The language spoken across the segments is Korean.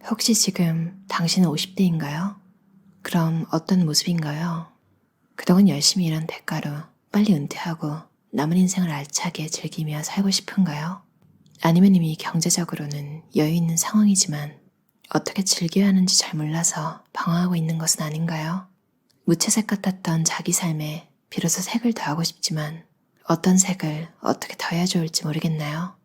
혹시 지금 당신은 50대인가요? 그럼 어떤 모습인가요? 그동안 열심히 일한 대가로 빨리 은퇴하고 남은 인생을 알차게 즐기며 살고 싶은가요? 아니면 이미 경제적으로는 여유 있는 상황이지만 어떻게 즐겨야 하는지 잘 몰라서 방황하고 있는 것은 아닌가요? 무채색 같았던 자기 삶에 비로소 색을 더하고 싶지만 어떤 색을 어떻게 더해야 좋을지 모르겠나요?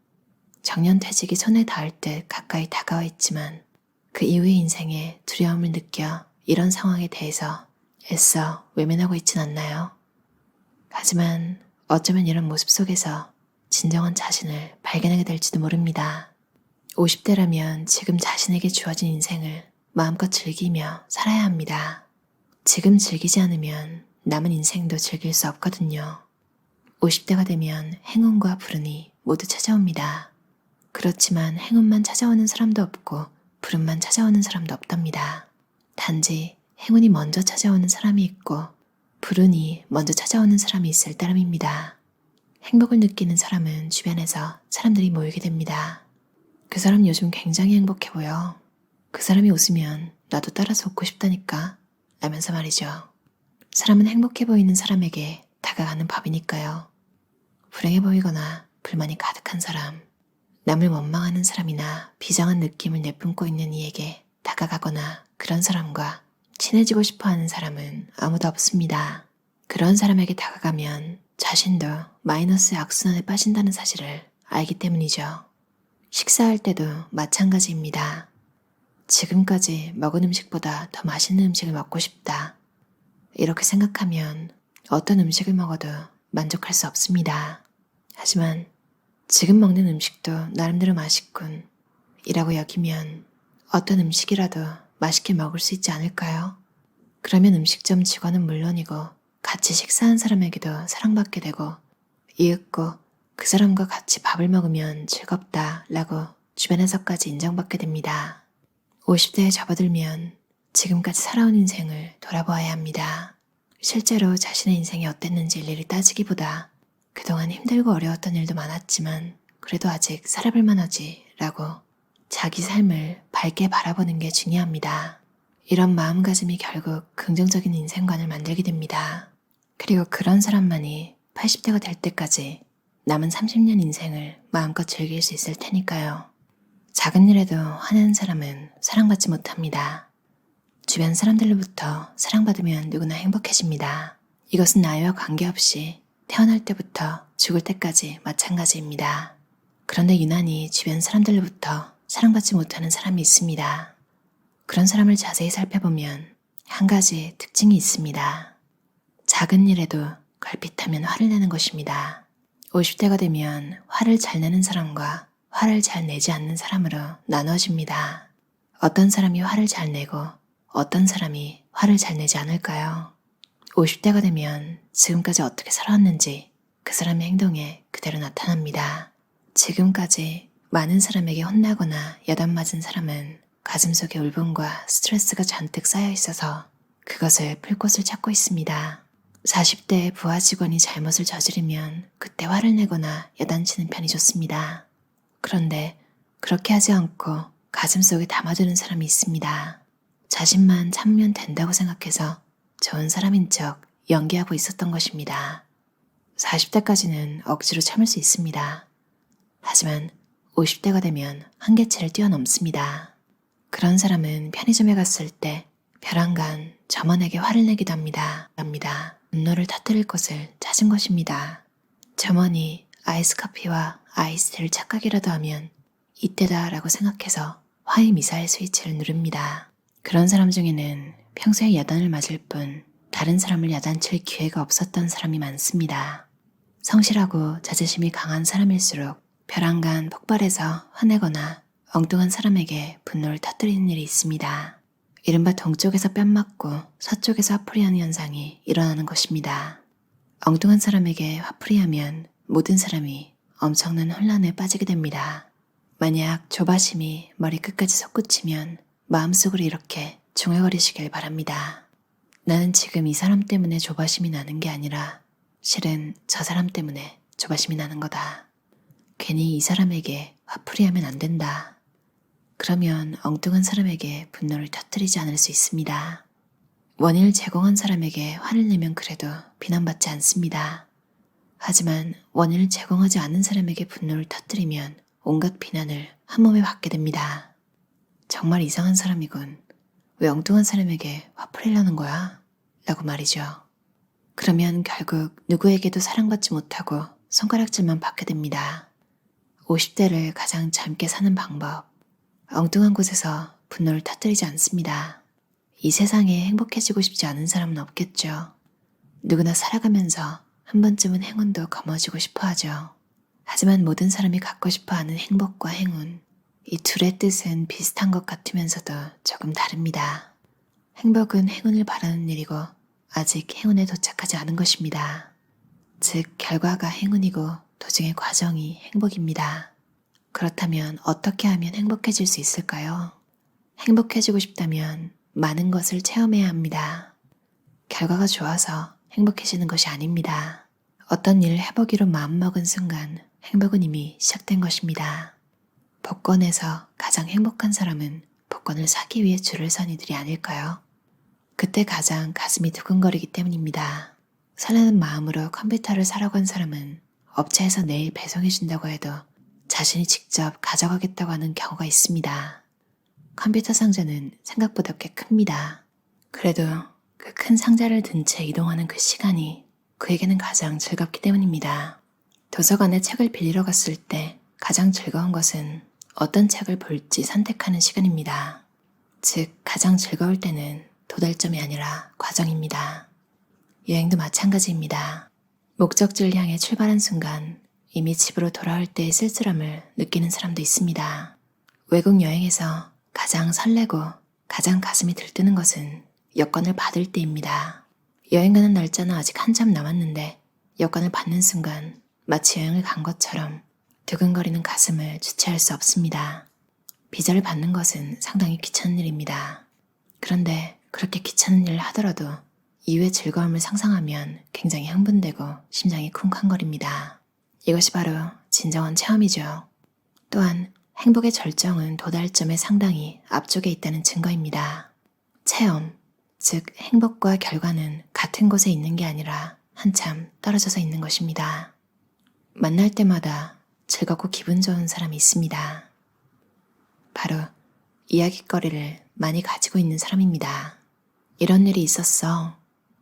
정년퇴직이 손에 닿을 듯 가까이 다가와 있지만 그 이후의 인생에 두려움을 느껴 이런 상황에 대해서 애써 외면하고 있진 않나요? 하지만 어쩌면 이런 모습 속에서 진정한 자신을 발견하게 될지도 모릅니다. 50대라면 지금 자신에게 주어진 인생을 마음껏 즐기며 살아야 합니다. 지금 즐기지 않으면 남은 인생도 즐길 수 없거든요. 50대가 되면 행운과 불운이 모두 찾아옵니다. 그렇지만 행운만 찾아오는 사람도 없고 불운만 찾아오는 사람도 없답니다. 단지 행운이 먼저 찾아오는 사람이 있고 불운이 먼저 찾아오는 사람이 있을 따름입니다. 행복을 느끼는 사람은 주변에서 사람들이 모이게 됩니다. 그 사람 요즘 굉장히 행복해 보여. 그 사람이 웃으면 나도 따라서 웃고 싶다니까 라면서 말이죠. 사람은 행복해 보이는 사람에게 다가가는 법이니까요. 불행해 보이거나 불만이 가득한 사람, 남을 원망하는 사람이나 비장한 느낌을 내뿜고 있는 이에게 다가가거나 그런 사람과 친해지고 싶어하는 사람은 아무도 없습니다. 그런 사람에게 다가가면 자신도 마이너스의 악순환에 빠진다는 사실을 알기 때문이죠. 식사할 때도 마찬가지입니다. 지금까지 먹은 음식보다 더 맛있는 음식을 먹고 싶다. 이렇게 생각하면 어떤 음식을 먹어도 만족할 수 없습니다. 하지만 지금 먹는 음식도 나름대로 맛있군 이라고 여기면 어떤 음식이라도 맛있게 먹을 수 있지 않을까요? 그러면 음식점 직원은 물론이고 같이 식사한 사람에게도 사랑받게 되고 이윽고 그 사람과 같이 밥을 먹으면 즐겁다 라고 주변에서까지 인정받게 됩니다. 50대에 접어들면 지금까지 살아온 인생을 돌아보아야 합니다. 실제로 자신의 인생이 어땠는지 일일이 따지기보다 그동안 힘들고 어려웠던 일도 많았지만 그래도 아직 살아볼 만하지 라고 자기 삶을 밝게 바라보는 게 중요합니다. 이런 마음가짐이 결국 긍정적인 인생관을 만들게 됩니다. 그리고 그런 사람만이 80대가 될 때까지 남은 30년 인생을 마음껏 즐길 수 있을 테니까요. 작은 일에도 화내는 사람은 사랑받지 못합니다. 주변 사람들로부터 사랑받으면 누구나 행복해집니다. 이것은 나이와 관계없이 태어날 때부터 죽을 때까지 마찬가지입니다. 그런데 유난히 주변 사람들로부터 사랑받지 못하는 사람이 있습니다. 그런 사람을 자세히 살펴보면 한 가지 특징이 있습니다. 작은 일에도 걸핏하면 화를 내는 것입니다. 50대가 되면 화를 잘 내는 사람과 화를 잘 내지 않는 사람으로 나눠집니다. 어떤 사람이 화를 잘 내고 어떤 사람이 화를 잘 내지 않을까요? 50대가 되면 지금까지 어떻게 살아왔는지 그 사람의 행동에 그대로 나타납니다. 지금까지 많은 사람에게 혼나거나 야단맞은 사람은 가슴속에 울분과 스트레스가 잔뜩 쌓여 있어서 그것을 풀 곳을 찾고 있습니다. 40대의 부하 직원이 잘못을 저지르면 그때 화를 내거나 야단치는 편이 좋습니다. 그런데 그렇게 하지 않고 가슴속에 담아두는 사람이 있습니다. 자신만 참으면 된다고 생각해서 좋은 사람인 척 연기하고 있었던 것입니다. 40대까지는 억지로 참을 수 있습니다. 하지만 50대가 되면 한계치를 뛰어넘습니다. 그런 사람은 편의점에 갔을 때 벼랑간 점원에게 화를 내기도 합니다. 분노를 터뜨릴 곳을 찾은 것입니다. 점원이 아이스 커피와 아이스티를 착각이라도 하면 이때다 라고 생각해서 화해 미사일 스위치를 누릅니다. 그런 사람 중에는 평소에 야단을 맞을 뿐 다른 사람을 야단칠 기회가 없었던 사람이 많습니다. 성실하고 자존심이 강한 사람일수록 벼랑간 폭발해서 화내거나 엉뚱한 사람에게 분노를 터뜨리는 일이 있습니다. 이른바 동쪽에서 뺨 맞고 서쪽에서 화풀이하는 현상이 일어나는 것입니다. 엉뚱한 사람에게 화풀이하면 모든 사람이 엄청난 혼란에 빠지게 됩니다. 만약 조바심이 머리 끝까지 솟구치면 마음속으로 이렇게 중얼거리시길 바랍니다. 나는 지금 이 사람 때문에 조바심이 나는 게 아니라 실은 저 사람 때문에 조바심이 나는 거다. 괜히 이 사람에게 화풀이하면 안 된다. 그러면 엉뚱한 사람에게 분노를 터뜨리지 않을 수 있습니다. 원인을 제공한 사람에게 화를 내면 그래도 비난받지 않습니다. 하지만 원인을 제공하지 않은 사람에게 분노를 터뜨리면 온갖 비난을 한몸에 받게 됩니다. 정말 이상한 사람이군. 왜 엉뚱한 사람에게 화풀이를 하는 거야? 라고 말이죠. 그러면 결국 누구에게도 사랑받지 못하고 손가락질만 받게 됩니다. 50대를 가장 젊게 사는 방법. 엉뚱한 곳에서 분노를 터뜨리지 않습니다. 이 세상에 행복해지고 싶지 않은 사람은 없겠죠. 누구나 살아가면서 한 번쯤은 행운도 거머쥐고 싶어 하죠. 하지만 모든 사람이 갖고 싶어 하는 행복과 행운, 이 둘의 뜻은 비슷한 것 같으면서도 조금 다릅니다. 행복은 행운을 바라는 일이고 아직 행운에 도착하지 않은 것입니다. 즉, 결과가 행운이고 도중의 과정이 행복입니다. 그렇다면 어떻게 하면 행복해질 수 있을까요? 행복해지고 싶다면 많은 것을 체험해야 합니다. 결과가 좋아서 행복해지는 것이 아닙니다. 어떤 일을 해보기로 마음먹은 순간 행복은 이미 시작된 것입니다. 복권에서 가장 행복한 사람은 복권을 사기 위해 줄을 선 이들이 아닐까요? 그때 가장 가슴이 두근거리기 때문입니다. 설레는 마음으로 컴퓨터를 사려고 한 사람은 업체에서 내일 배송해준다고 해도 자신이 직접 가져가겠다고 하는 경우가 있습니다. 컴퓨터 상자는 생각보다 꽤 큽니다. 그래도 그 큰 상자를 든 채 이동하는 그 시간이 그에게는 가장 즐겁기 때문입니다. 도서관에 책을 빌리러 갔을 때 가장 즐거운 것은 어떤 책을 볼지 선택하는 시간입니다. 즉, 가장 즐거울 때는 도달점이 아니라 과정입니다. 여행도 마찬가지입니다. 목적지를 향해 출발한 순간 이미 집으로 돌아올 때의 쓸쓸함을 느끼는 사람도 있습니다. 외국 여행에서 가장 설레고 가장 가슴이 들뜨는 것은 여권을 받을 때입니다. 여행 가는 날짜는 아직 한참 남았는데 여권을 받는 순간 마치 여행을 간 것처럼 두근거리는 가슴을 주체할 수 없습니다. 비자를 받는 것은 상당히 귀찮은 일입니다. 그런데 그렇게 귀찮은 일을 하더라도 이후의 즐거움을 상상하면 굉장히 흥분되고 심장이 쿵쾅거립니다. 이것이 바로 진정한 체험이죠. 또한 행복의 절정은 도달점에 상당히 앞쪽에 있다는 증거입니다. 체험, 즉 행복과 결과는 같은 곳에 있는 게 아니라 한참 떨어져서 있는 것입니다. 만날 때마다 즐겁고 기분 좋은 사람이 있습니다. 바로 이야깃거리를 많이 가지고 있는 사람입니다. 이런 일이 있었어.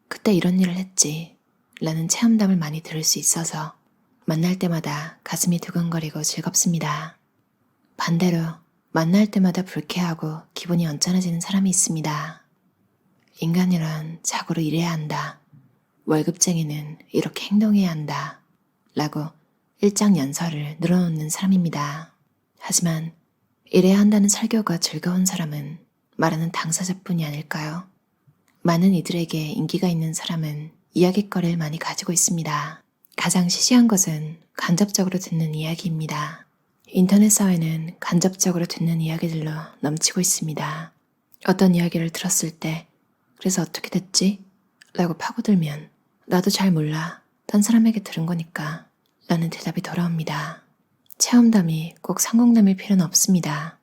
그때 이런 일을 했지. 라는 체험담을 많이 들을 수 있어서 만날 때마다 가슴이 두근거리고 즐겁습니다. 반대로 만날 때마다 불쾌하고 기분이 언짢아지는 사람이 있습니다. 인간이란 자고로 일해야 한다. 월급쟁이는 이렇게 행동해야 한다. 라고 일장연설을 늘어놓는 사람입니다. 하지만 일해야 한다는 설교가 즐거운 사람은 말하는 당사자뿐이 아닐까요? 많은 이들에게 인기가 있는 사람은 이야깃거리를 많이 가지고 있습니다. 가장 시시한 것은 간접적으로 듣는 이야기입니다. 인터넷 사회는 간접적으로 듣는 이야기들로 넘치고 있습니다. 어떤 이야기를 들었을 때 그래서 어떻게 됐지? 라고 파고들면 나도 잘 몰라. 딴 사람에게 들은 거니까 라는 대답이 돌아옵니다. 체험담이 꼭 성공담일 필요는 없습니다.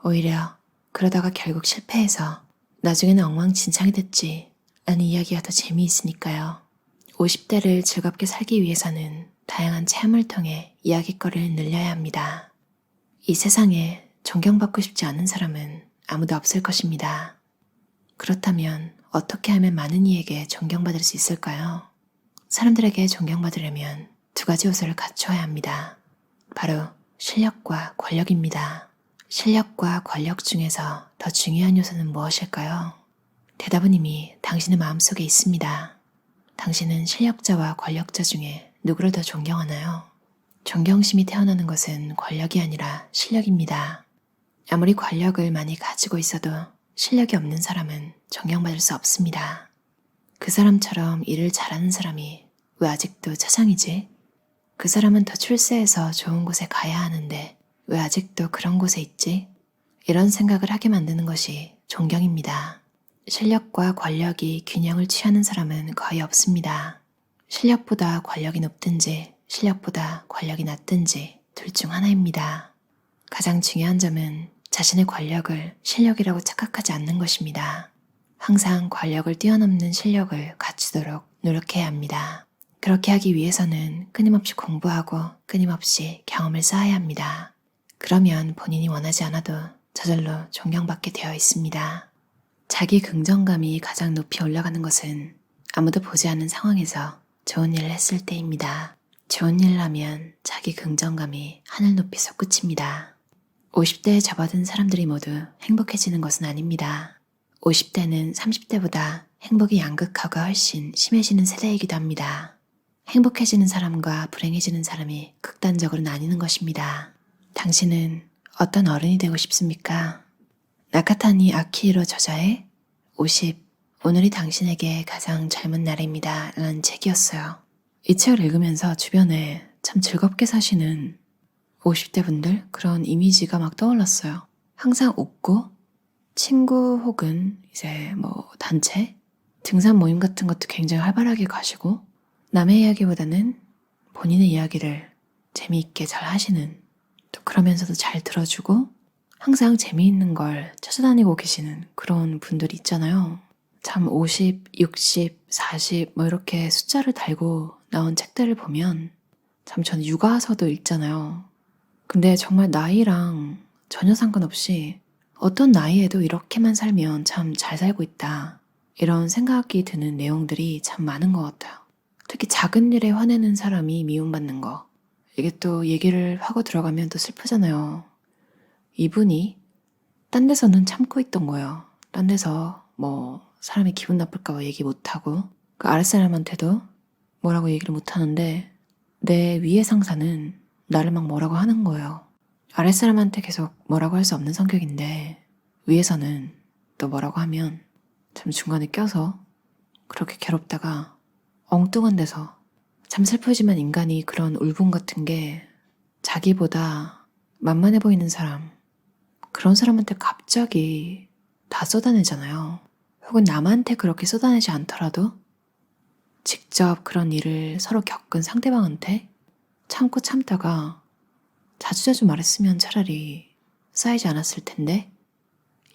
오히려 그러다가 결국 실패해서 나중에는 엉망진창이 됐지 라는 이야기가 더 재미있으니까요. 50대를 즐겁게 살기 위해서는 다양한 체험을 통해 이야깃거리를 늘려야 합니다. 이 세상에 존경받고 싶지 않은 사람은 아무도 없을 것입니다. 그렇다면 어떻게 하면 많은 이에게 존경받을 수 있을까요? 사람들에게 존경받으려면 두 가지 요소를 갖춰야 합니다. 바로 실력과 권력입니다. 실력과 권력 중에서 더 중요한 요소는 무엇일까요? 대답은 이미 당신의 마음속에 있습니다. 당신은 실력자와 권력자 중에 누구를 더 존경하나요? 존경심이 태어나는 것은 권력이 아니라 실력입니다. 아무리 권력을 많이 가지고 있어도 실력이 없는 사람은 존경받을 수 없습니다. 그 사람처럼 일을 잘하는 사람이 왜 아직도 차장이지? 그 사람은 더 출세해서 좋은 곳에 가야 하는데 왜 아직도 그런 곳에 있지? 이런 생각을 하게 만드는 것이 존경입니다. 실력과 권력이 균형을 취하는 사람은 거의 없습니다. 실력보다 권력이 높든지 실력보다 권력이 낮든지 둘 중 하나입니다. 가장 중요한 점은 자신의 권력을 실력이라고 착각하지 않는 것입니다. 항상 권력을 뛰어넘는 실력을 갖추도록 노력해야 합니다. 그렇게 하기 위해서는 끊임없이 공부하고 끊임없이 경험을 쌓아야 합니다. 그러면 본인이 원하지 않아도 저절로 존경받게 되어 있습니다. 자기 긍정감이 가장 높이 올라가는 것은 아무도 보지 않는 상황에서 좋은 일을 했을 때입니다. 좋은 일을 하면 자기 긍정감이 하늘 높이 솟구칩니다. 50대에 접어든 사람들이 모두 행복해지는 것은 아닙니다. 50대는 30대보다 행복이 양극화가 훨씬 심해지는 세대이기도 합니다. 행복해지는 사람과 불행해지는 사람이 극단적으로 나뉘는 것입니다. 당신은 어떤 어른이 되고 싶습니까? 나카타니 아키히로 저자의 50. 오늘이 당신에게 가장 젊은 날입니다. 라는 책이었어요. 이 책을 읽으면서 주변에 참 즐겁게 사시는 50대 분들 그런 이미지가 막 떠올랐어요. 항상 웃고 친구 혹은 이제 단체 등산 모임 같은 것도 굉장히 활발하게 가시고 남의 이야기보다는 본인의 이야기를 재미있게 잘 하시는, 또 그러면서도 잘 들어주고 항상 재미있는 걸 찾아다니고 계시는 그런 분들이 있잖아요. 참 50, 60, 40 이렇게 숫자를 달고 나온 책들을 보면 참 저는 육아서도 읽잖아요. 근데 정말 나이랑 전혀 상관없이 어떤 나이에도 이렇게만 살면 참 잘 살고 있다, 이런 생각이 드는 내용들이 참 많은 것 같아요. 특히 작은 일에 화내는 사람이 미움받는 거, 이게 또 얘기를 하고 들어가면 또 슬프잖아요. 이분이 딴 데서는 참고 있던 거예요. 딴 데서 사람이 기분 나쁠까 봐 얘기 못하고 그 아랫사람한테도 뭐라고 얘기를 못하는데 내 위의 상사는 나를 막 뭐라고 하는 거예요. 아랫사람한테 계속 뭐라고 할 수 없는 성격인데 위에서는 또 뭐라고 하면 참 중간에 껴서 그렇게 괴롭다가 엉뚱한 데서, 참 슬프지만 인간이 그런 울분 같은 게 자기보다 만만해 보이는 사람, 그런 사람한테 갑자기 다 쏟아내잖아요. 혹은 남한테 그렇게 쏟아내지 않더라도 직접 그런 일을 서로 겪은 상대방한테 참고 참다가 자주자주 말했으면 차라리 쌓이지 않았을 텐데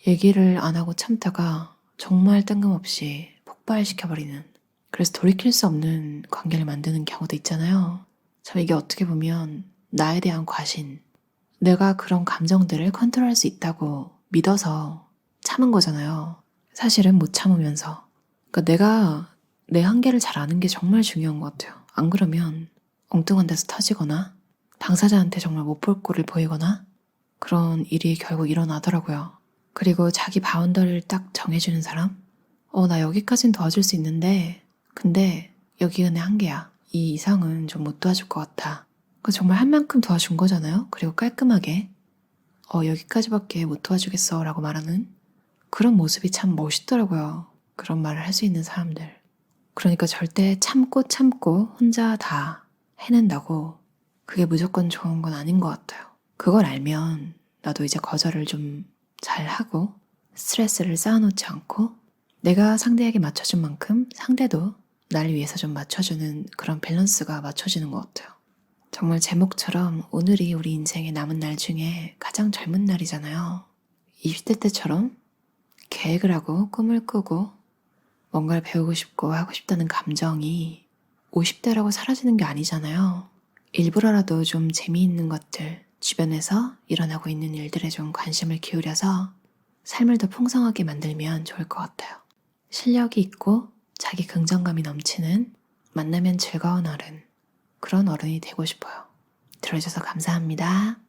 얘기를 안 하고 참다가 정말 뜬금없이 폭발시켜버리는, 그래서 돌이킬 수 없는 관계를 만드는 경우도 있잖아요. 참 이게 어떻게 보면 나에 대한 과신, 내가 그런 감정들을 컨트롤할 수 있다고 믿어서 참은 거잖아요. 사실은 못 참으면서. 그러니까 내가 내 한계를 잘 아는 게 정말 중요한 것 같아요. 안 그러면 엉뚱한 데서 터지거나 당사자한테 정말 못 볼 꼴을 보이거나 그런 일이 결국 일어나더라고요. 그리고 자기 바운더리를 딱 정해주는 사람? 나 여기까진 도와줄 수 있는데 근데 여기가 내 한계야. 이 이상은 좀 못 도와줄 것 같아. 정말 한 만큼 도와준 거잖아요. 그리고 깔끔하게 여기까지밖에 못 도와주겠어 라고 말하는 그런 모습이 참 멋있더라고요. 그런 말을 할 수 있는 사람들. 그러니까 절대 참고 혼자 다 해낸다고 그게 무조건 좋은 건 아닌 것 같아요. 그걸 알면 나도 이제 거절을 좀 잘하고 스트레스를 쌓아놓지 않고 내가 상대에게 맞춰준 만큼 상대도 날 위해서 좀 맞춰주는 그런 밸런스가 맞춰지는 것 같아요. 정말 제목처럼 오늘이 우리 인생의 남은 날 중에 가장 젊은 날이잖아요. 20대 때처럼 계획을 하고 꿈을 꾸고 뭔가를 배우고 싶고 하고 싶다는 감정이 50대라고 사라지는 게 아니잖아요. 일부러라도 좀 재미있는 것들, 주변에서 일어나고 있는 일들에 좀 관심을 기울여서 삶을 더 풍성하게 만들면 좋을 것 같아요. 실력이 있고 자기 긍정감이 넘치는 만나면 즐거운 어른, 그런 어른이 되고 싶어요. 들어주셔서 감사합니다.